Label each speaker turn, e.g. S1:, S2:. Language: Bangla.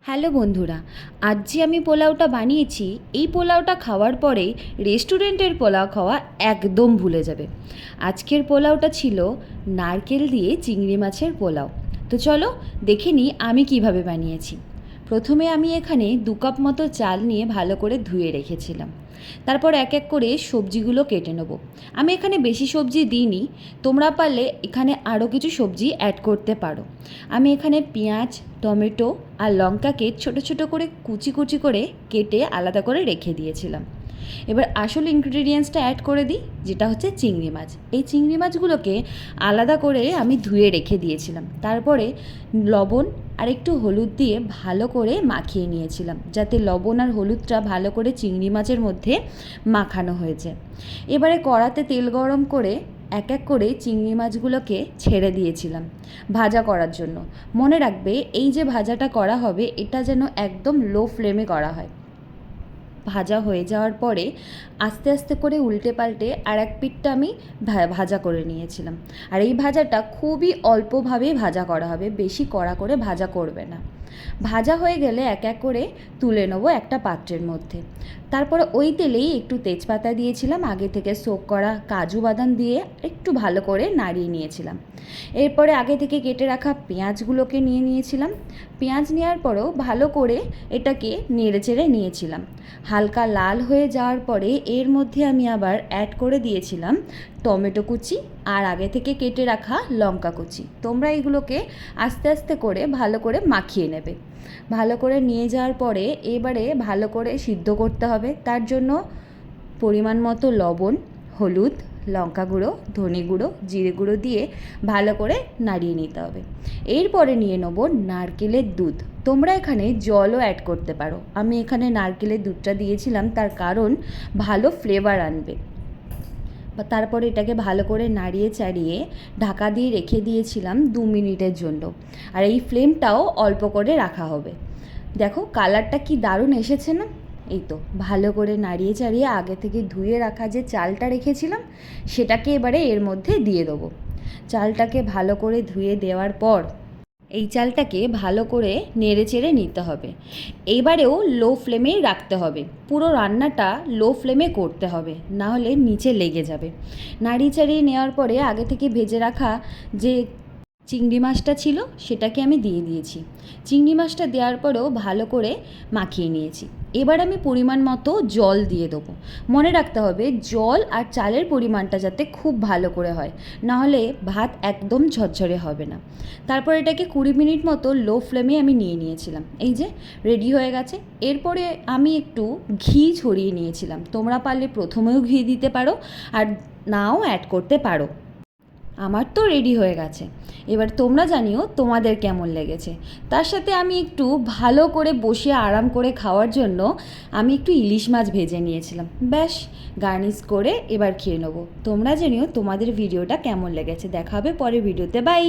S1: হ্যালো বন্ধুরা, আজ যে আমি পোলাওটা বানিয়েছি এই পোলাওটা খাওয়ার পরে রেস্টুরেন্টের পোলাও খাওয়া একদম ভুলে যাবে। আজকের পোলাওটা ছিল নারকেল দিয়ে চিংড়ি মাছের পোলাও। তো চলো দেখে নিই আমি কিভাবে বানিয়েছি। প্রথমে আমি এখানে 2 কাপ মতো চাল নিয়ে ভালো করে ধুয়ে রেখেছিলাম। তারপর এক এক করে সবজিগুলো কেটে নেব। আমি এখানে বেশি সবজি দিইনি, তোমরা পারলে এখানে আরও কিছু সবজি অ্যাড করতে পারো। আমি এখানে পেঁয়াজ, টমেটো আর লঙ্কাকে ছোট ছোট করে কুচি কুচি করে কেটে আলাদা করে রেখে দিয়েছিলাম। এবার আসল ইনগ্রিডিয়েন্টসটা অ্যাড করে দিই, যেটা হচ্ছে চিংড়ি মাছ। এই চিংড়ি মাছগুলোকে আলাদা করে আমি ধুয়ে রেখে দিয়েছিলাম। তারপরে লবণ আর একটু হলুদ দিয়ে ভালো করে মাখিয়ে নিয়েছিলাম, যাতে লবণ আর হলুদটা ভালো করে চিংড়ি মাছের মধ্যে মাখানো হয়েছে। এবারে কড়াতে তেল গরম করে এক এক করে চিংড়ি মাছগুলোকে ছেড়ে দিয়েছিলাম ভাজা করার জন্য। মনে রাখবে এই যে ভাজাটা করা হবে এটা যেন একদম লো ফ্লেমে করা হয়। ভাজা হয়ে যাওয়ার পরে আস্তে আস্তে করে উল্টে পাল্টে আর এক পিঠটা আমি ভাজা করে নিয়েছিলাম। আর এই ভাজাটা খুবই অল্পভাবেই ভাজা করা হবে, বেশি কড়া করে ভাজা করবে না। ভাজা হয়ে গেলে এক এক করে তুলে নেবো একটা পাত্রের মধ্যে। তারপরে ওই তেলেই একটু তেজপাতা দিয়েছিলাম, আগে থেকে সোক করা কাজু বাদাম দিয়ে একটু ভালো করে নাড়িয়ে নিয়েছিলাম। এরপরে আগে থেকে কেটে রাখা পেঁয়াজগুলোকে নিয়ে নিয়েছিলাম। পেঁয়াজ নেওয়ার পরেও ভালো করে এটাকে নেড়েচেড়ে নিয়েছিলাম। হালকা লাল হয়ে যাওয়ার পরে এর মধ্যে আমি আবার অ্যাড করে দিয়েছিলাম টমেটো কুচি আর আগে থেকে কেটে রাখা লঙ্কা কুচি। তোমরা এগুলোকে আস্তে আস্তে করে ভালো করে মাখিয়ে নেবে। ভালো করে নিয়ে যাওয়ার পরে এবারে ভালো করে সিদ্ধ করতে হবে। তার জন্য পরিমাণ মতো লবণ, হলুদ, লঙ্কা গুঁড়ো, ধনে গুঁড়ো, জিরে গুঁড়ো দিয়ে ভালো করে নাড়িয়ে নিতে হবে। এরপরে নিয়ে নেব নারকেলের দুধ। তোমরা এখানে জলও অ্যাড করতে পারো। আমি এখানে নারকেলের দুধটা দিয়েছিলাম, তার কারণ ভালো ফ্লেভার আনবে। তারপরে এটাকে ভালো করে নাড়িয়ে চাড়িয়ে ঢাকা দিয়ে রেখে দিয়েছিলাম 2 মিনিটের জন্য। আর এই ফ্লেমটাও অল্প করে রাখা হবে। দেখো কালারটা কি দারুণ এসেছে না? এই তো ভালো করে নাড়িয়ে চাড়িয়ে আগে থেকে ধুয়ে রাখা যে চালটা রেখেছিলাম সেটাকে এবারে এর মধ্যে দিয়ে দেবো। চালটাকে ভালো করে ধুয়ে দেওয়ার পর এই চালটাকে ভালো করে নেড়েচেড়ে নিতে হবে। এইবারেও লো ফ্লেমেই রাখতে হবে, পুরো রান্নাটা লো ফ্লেমে করতে হবে, না হলে নিচে লেগে যাবে। নাড়িয়ে চাড়িয়ে নেওয়ার পরে আগে থেকে ভেজে রাখা যে চিংড়ি মাছটা ছিল সেটাকে আমি দিয়ে দিয়েছি। চিংড়ি মাছটা দেওয়ার পরেও ভালো করে মাখিয়ে নিয়েছি। এবার আমি পরিমাণ মতো জল দিয়ে দেবো। মনে রাখতে হবে জল আর চালের পরিমাণটা যাতে খুব ভালো করে হয়, নাহলে ভাত একদম ঝরঝরে হবে না। তারপর এটাকে 20 মিনিট মতো লো ফ্লেমে আমি নিয়ে নিয়েছিলাম। এই যে রেডি হয়ে গেছে। এরপরে আমি একটু ঘি ছড়িয়ে নিয়েছিলাম। তোমরা পারলে প্রথমেও ঘি দিতে পারো আর নাও অ্যাড করতে পারো। আমার তো রেডি হয়ে গেছে। এবার তোমরা জানিও তোমাদের কেমন লেগেছে। তার সাথে আমি একটু ভালো করে বসে আরাম করে খাওয়ার জন্য আমি একটু ইলিশ মাছ ভেজে নিয়েছিলাম। ব্যাস গার্নিশ করে এবার খেয়ে নেবো। তোমরা জানিও তোমাদের ভিডিওটা কেমন লেগেছে। দেখা হবে পরের ভিডিওতে। বাই।